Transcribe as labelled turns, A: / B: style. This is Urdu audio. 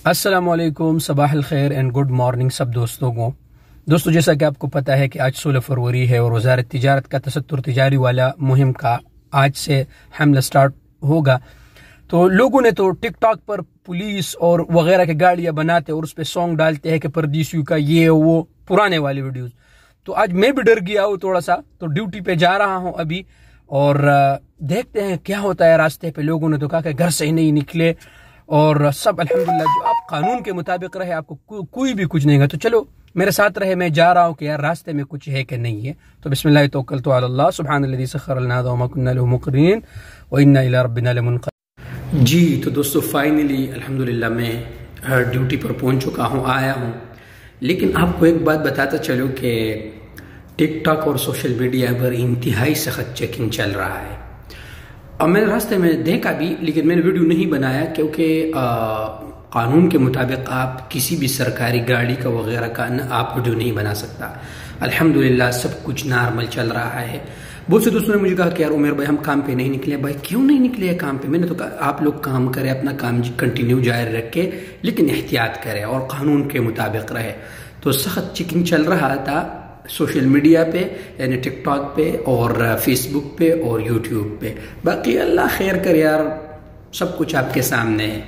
A: السلام علیکم، صباح الخیر اینڈ گڈ مارننگ سب دوستوں کو۔ جیسا کہ آپ کو پتہ ہے کہ آج 16 فروری ہے اور وزارت تجارت کا تستر تجاری والا مہم کا آج سے حملہ سٹارٹ ہوگا۔ تو لوگوں نے تو ٹک ٹاک پر پولیس اور وغیرہ کے گاڑیاں بناتے اور اس پہ سانگ ڈالتے ہیں کہ پردیسیوں کا یہ وہ پرانے والی ویڈیوز۔ تو آج میں بھی ڈر گیا ہوں تھوڑا سا، تو ڈیوٹی پہ جا رہا ہوں ابھی اور دیکھتے ہیں کیا ہوتا ہے راستے پہ۔ لوگوں نے تو کہا کہ گھر سے ہی نہیں نکلے اور سب الحمدللہ جو آپ قانون کے مطابق رہے، آپ کو کوئی بھی کچھ نہیں گا۔ تو چلو میرے ساتھ رہے، میں جا رہا ہوں کہ یار راستے میں کچھ ہے کہ نہیں ہے۔ تو بسم اللہ توکلت علی اللہ، سبحان الذی سخر لنا هذا وما كنا له مقرنین وانا الی ربنا لمنقلبون۔ جی تو دوستو فائنلی الحمدللہ میں ڈیوٹی پر پہنچ چکا ہوں، آیا ہوں۔ لیکن آپ کو ایک بات بتاتا چلوں کہ ٹک ٹاک اور سوشل میڈیا پر انتہائی سخت چیکنگ چل رہا ہے۔ اور میں نے راستے میں دیکھا بھی، لیکن میں نے ویڈیو نہیں بنایا کیونکہ قانون کے مطابق آپ کسی بھی سرکاری گاڑی کا وغیرہ کا آپ ویڈیو نہیں بنا سکتا۔ الحمدللہ سب کچھ نارمل چل رہا ہے۔ بہت سے دوستوں نے مجھے کہا کہ یار عمر بھائی ہم کام پہ نہیں نکلے۔ بھائی کیوں نہیں نکلے کام پہ؟ میں نے تو کہا آپ لوگ کام کریں، اپنا کام کنٹینیو جاری رکھے، لیکن احتیاط کریں اور قانون کے مطابق رہے۔ تو سخت چیکنگ چل رہا تھا سوشل میڈیا پہ، یعنی ٹک ٹاک پہ اور فیس بک پہ اور یوٹیوب پہ۔ باقی اللہ خیر کر یار، سب کچھ آپ کے سامنے ہے۔